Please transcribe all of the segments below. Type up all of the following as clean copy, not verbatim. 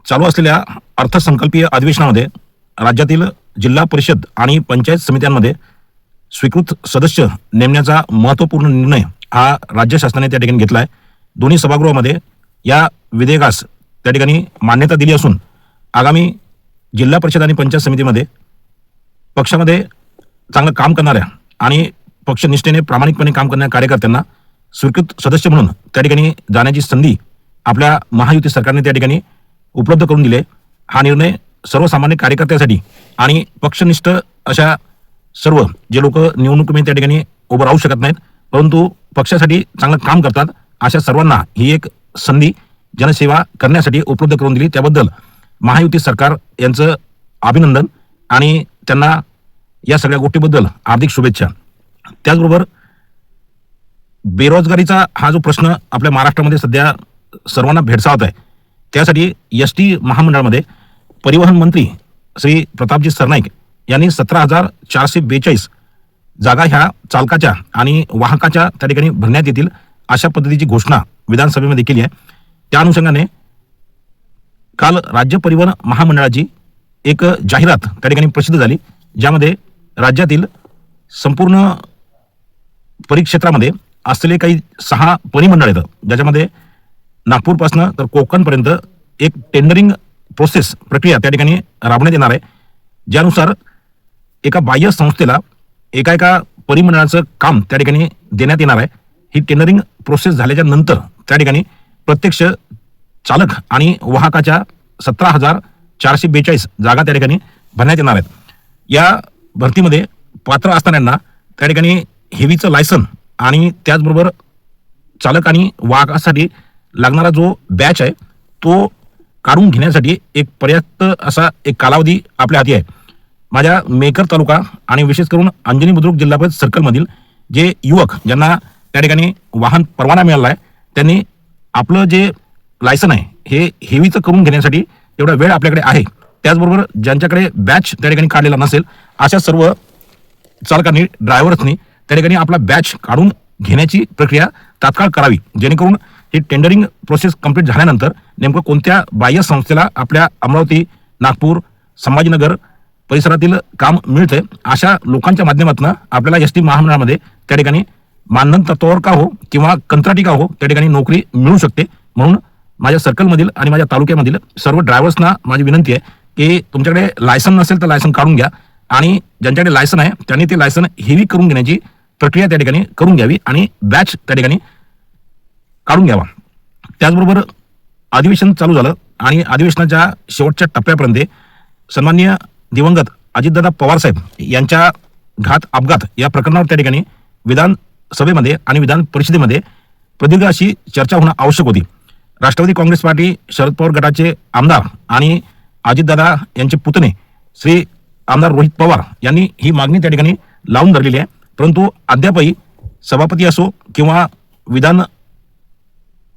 चालू असलेल्या अर्थसंकल्पीय अधिवेशनामध्ये राज्यातील जिल्हा परिषद आणि पंचायत समित्यांमध्ये स्वीकृत सदस्य नेमण्याचा महत्त्वपूर्ण निर्णय हा राज्य शासनाने त्या ठिकाणी घेतला आहे। दोन्ही सभागृहामध्ये या विधेयकास त्या ठिकाणी मान्यता दिली असून आगामी जिल्हा परिषद आणि पंचायत समितीमध्ये पक्षामध्ये चांगलं काम करणाऱ्या आणि पक्षनिष्ठेने प्रामाणिकपणे काम करणाऱ्या कार्यकर्त्यांना स्वीकृत सदस्य म्हणून त्या ठिकाणी जाण्याची संधी आपल्या महायुती सरकारने त्या ठिकाणी उपलब्ध करून दिले। हा निर्णय सर्वसामान्य कार्यकर्त्यासाठी आणि पक्षनिष्ठ अशा सर्व जे लोक निवडणुकीमध्ये त्या ठिकाणी उभं राहू शकत नाहीत परंतु पक्षासाठी चांगलं काम करतात अशा सर्वांना ही एक संधी जनसेवा करण्यासाठी उपलब्ध करून दिली। त्याबद्दल महायुती सरकार यांचं अभिनंदन आणि त्यांना या सगळ्या गोष्टीबद्दल हार्दिक शुभेच्छा। त्याचबरोबर बेरोजगारीचा हा जो प्रश्न आपल्या महाराष्ट्रामध्ये सध्या सर्वांना भेडसावत आहे त्यासाठी एसटी महामंडळामध्ये परिवहन मंत्री श्री प्रतापजी सरनाईक यांनी 17,442 जागा ह्या चालकाच्या आणि वाहकाच्या त्या ठिकाणी भरण्यात येतील अशा पद्धतीची घोषणा विधानसभेमध्ये केली आहे। त्या अनुषंगाने काल राज्य परिवहन महामंडळाची एक जाहिरात त्या ठिकाणी प्रसिद्ध झाली ज्यामध्ये राज्यातील संपूर्ण परिक्षेत्रामध्ये असलेले काही 6 परिमंडळ आहेत ज्याच्यामध्ये नागपूरपासून तर कोकणपर्यंत एक टेंडरिंग प्रोसेस प्रक्रिया त्या ठिकाणी राबवण्यात येणार आहे ज्यानुसार एका बाह्य संस्थेला एका परिमंडळाचं काम त्या ठिकाणी देण्यात येणार आहे। ही टेंडरिंग प्रोसेस झाल्याच्या नंतर त्या ठिकाणी प्रत्यक्ष चालक आणि वाहकाच्या 17,442 जागा त्या ठिकाणी भरण्यात येणार आहेत। या भरतीमध्ये पात्र असणाऱ्यांना त्या ठिकाणी हेवीचं लायसन आणि त्याचबरोबर चालक आणि वाहकासाठी लागणारा जो बॅच आहे तो काढून घेण्यासाठी एक पर्याप्त असा एक कालावधी आपल्या हाती आहे। माझ्या मेकर तालुका आणि विशेष करून अंजनी बुद्रुक जिल्हा परिषद सर्कलमधील जे युवक ज्यांना त्या ठिकाणी वाहन परवाना मिळाला आहे त्यांनी आपलं जे लायसन आहे हे हेवीचं करून घेण्यासाठी एवढा वेळ आपल्याकडे आहे। त्याचबरोबर ज्यांच्याकडे बॅच त्या ठिकाणी काढलेला नसेल अशा सर्व चालकांनी ड्रायव्हर्सनी त्या ठिकाणी आपला बॅच काढून घेण्याची प्रक्रिया तात्काळ करावी जेणेकरून ही टेंडरिंग प्रोसेस कंप्लीट झाल्यानंतर नेमकं कोणत्या बाह्य संस्थेला आपल्या अमरावती नागपूर संभाजीनगर परिसरातील काम मिळते अशा लोकांच्या माध्यमातून आपल्याला एसटी महामंडळामध्ये त्या ठिकाणी मानधन तत्वावर का हो किंवा कंत्राटी का हो त्या ठिकाणी नोकरी मिळू शकते। म्हणून माझ्या सर्कलमधील आणि माझ्या तालुक्यामधील सर्व ड्रायव्हर्सना माझी विनंती आहे की तुमच्याकडे लायसन नसेल तर लायसन काढून घ्या आणि ज्यांच्याकडे लायसन आहे त्यांनी ते लायसन हेवी करून घेण्याची प्रक्रिया त्या ठिकाणी करून घ्यावी आणि बॅच त्या ठिकाणी काढून घ्यावा। त्याचबरोबर अधिवेशन चालू झालं आणि अधिवेशनाच्या शेवटच्या टप्प्यापर्यंत सन्माननीय दिवंगत अजितदादा पवार साहेब यांच्या घात अपघात या प्रकरणावर त्या ठिकाणी विधानसभेमध्ये आणि विधान परिषदेमध्ये प्रदीर्घ अशी चर्चा होणं आवश्यक होती। राष्ट्रवादी काँग्रेस पार्टी शरद पवार गटाचे आमदार आणि अजितदादा यांचे पुतणे श्री आमदार रोहित पवार यांनी ही मागणी त्या ठिकाणी लावून धरलेली आहे परंतु अद्यापही सभापती असो किंवा विधान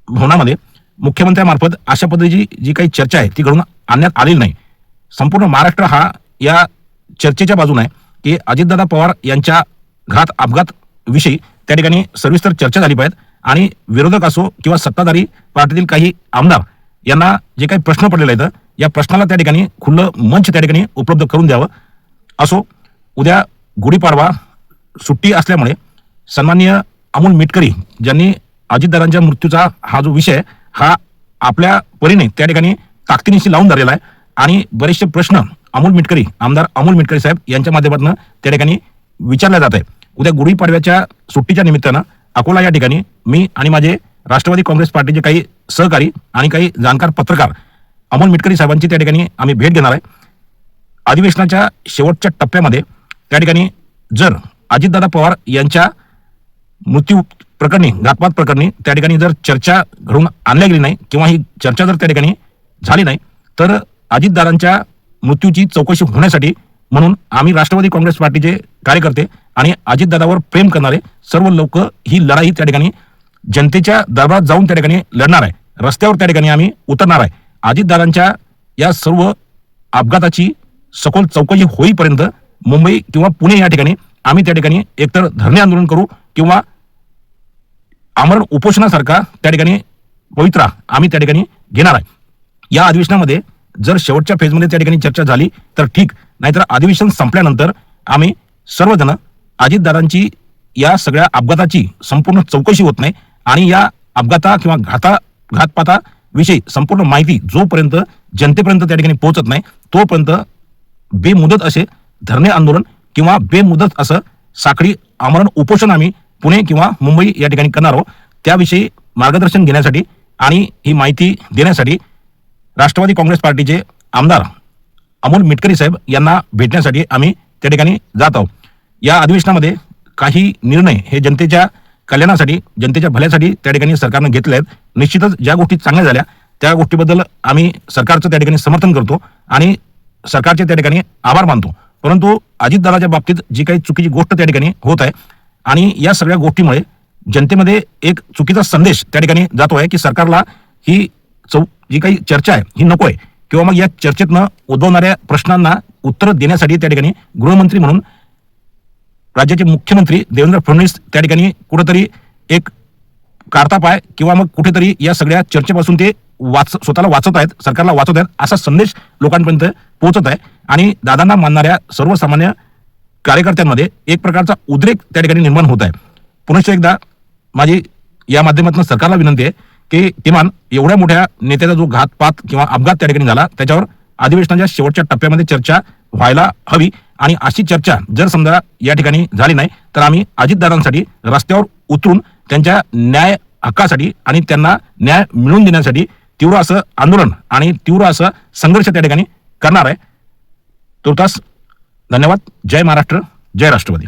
भवनामध्ये मुख्यमंत्र्यांमार्फत अशा पद्धतीची जी काही चर्चा आहे ती घडून आणण्यात आलेली नाही। संपूर्ण महाराष्ट्र हा या चर्चेच्या बाजूने आहे की अजितदादा पवार यांच्या घात अपघात विषयी त्या ठिकाणी सविस्तर चर्चा झाली पाहिजे आणि विरोधक असो किंवा सत्ताधारी पार्टीतील काही आमदार यांना जे काही प्रश्न पडलेले आहेत या प्रश्नाला त्या ठिकाणी खुलं मंच त्या ठिकाणी उपलब्ध करून द्यावं। असो उद्या गुढीपाडवा सुट्टी असल्यामुळे सन्माननीय अमोल मिटकरी ज्यांनी अजितदादांच्या मृत्यूचा हा जो विषय हा आपल्या परीने त्या ठिकाणी ताकदीनिशी लावून धरलेला आहे आणि बरेचसे प्रश्न आमदार अमोल मिटकरी साहेब यांच्या माध्यमातून त्या ठिकाणी विचारले जात आहे। उद्या गुढीपाडव्याच्या सुट्टीच्या निमित्तानं अकोला या ठिकाणी मी आणि माझे राष्ट्रवादी काँग्रेस पार्टीचे काही सहकारी आणि काही जाणकार पत्रकार अमोल मिटकरी साहेबांची त्या ठिकाणी आम्ही भेट घेणार आहे। अधिवेशनाच्या शेवटच्या टप्प्यामध्ये त्या ठिकाणी जर अजितदादा पवार यांच्या मृत्यू प्रकरणी घातपात प्रकरणी त्या ठिकाणी जर चर्चा घडून आणल्या गेली नाही किंवा ही चर्चा जर त्या ठिकाणी झाली नाही तर अजितदादांच्या मृत्यूची चौकशी होण्यासाठी म्हणून आम्ही राष्ट्रवादी काँग्रेस पार्टीचे कार्यकर्ते आणि अजितदादावर प्रेम करणारे सर्व लोक ही लढाई त्या ठिकाणी जनतेच्या दरबारात जाऊन त्या ठिकाणी लढणार आहे। रस्त्यावर त्या ठिकाणी आम्ही उतरणार आहे। अजितदादांच्या या सर्व अपघाताची सखोल चौकशी होईपर्यंत मुंबई किंवा पुणे या ठिकाणी आम्ही त्या ठिकाणी एकतर धरणे आंदोलन करू किंवा आमरण उपोषणासारखा त्या ठिकाणी पवित्रा आम्ही त्या ठिकाणी घेणार आहे। या अधिवेशनामध्ये जर शेवटच्या फेजमध्ये त्या ठिकाणी चर्चा झाली तर ठीक, नाहीतर अधिवेशन संपल्यानंतर आम्ही सर्वजण अजितदादांची या सगळ्या अपघाताची संपूर्ण चौकशी होत नाही आणि या अपघाता किंवा घातपाताविषयी संपूर्ण माहिती जोपर्यंत जनतेपर्यंत त्या ठिकाणी पोहोचत नाही तोपर्यंत बेमुदत असे धरणे आंदोलन किंवा बेमुदत असं साखळी आमरण उपोषण आम्ही पुणे किंवा मुंबई या ठिकाणी करणार आहोत. त्याविषयी मार्गदर्शन घेण्यासाठी आणि ही माहिती देण्यासाठी राष्ट्रवादी काँग्रेस पार्टीचे आमदार अमोल मिटकरी साहेब यांना भेटण्यासाठी आम्ही त्या ठिकाणी जात आहोत. या अधिवेशनामध्ये काही निर्णय हे जनतेच्या कल्याणासाठी, जनतेच्या भल्यासाठी त्या ठिकाणी सरकारनं घेतले आहेत. निश्चितच ज्या गोष्टी चांगल्या झाल्या त्या गोष्टीबद्दल आम्ही सरकारचं त्या ठिकाणी समर्थन करतो आणि सरकारचे त्या ठिकाणी आभार मानतो. परंतु अजितदादाच्या बाबतीत जी काही चुकीची गोष्ट त्या ठिकाणी होत आहे आणि या सगळ्या गोष्टीमुळे जनतेमध्ये एक चुकीचा संदेश त्या ठिकाणी जातो आहे की सरकारला ही जी काही चर्चा आहे ही नको आहे किंवा मग या चर्चेतनं उद्भवणाऱ्या प्रश्नांना उत्तर देण्यासाठी त्या ठिकाणी गृहमंत्री म्हणून राज्याचे मुख्यमंत्री देवेंद्र फडणवीस त्या ठिकाणी कुठेतरी एक काढता पाय किंवा मग कुठेतरी या सगळ्या चर्चेपासून ते स्वतःला वाचत आहेत, सरकारला वाचवत आहेत असा संदेश लोकांपर्यंत पोहोचत आहे आणि दादांना मानणाऱ्या सर्वसामान्य कार्यकर्त्यांमध्ये एक प्रकारचा उद्रेक त्या ठिकाणी निर्माण होत आहे. पुनश्च एकदा माझी या माध्यमातून सरकारला विनंती आहे की किमान एवढ्या मोठ्या नेत्याचा जो घातपात किंवा अपघात त्या ठिकाणी झाला त्याच्यावर अधिवेशनाच्या शेवटच्या टप्प्यामध्ये चर्चा व्हायला हवी आणि अशी चर्चा जर समजा या ठिकाणी झाली नाही तर आम्ही अजितदादांसाठी रस्त्यावर उतरून त्यांच्या न्याय हक्कासाठी आणि त्यांना न्याय मिळवून देण्यासाठी तीव्र असं आंदोलन आणि तीव्र असं संघर्ष त्या ठिकाणी करणार आहे. तुर्तास धन्यवाद. जय महाराष्ट्र, जय राष्ट्रवादी.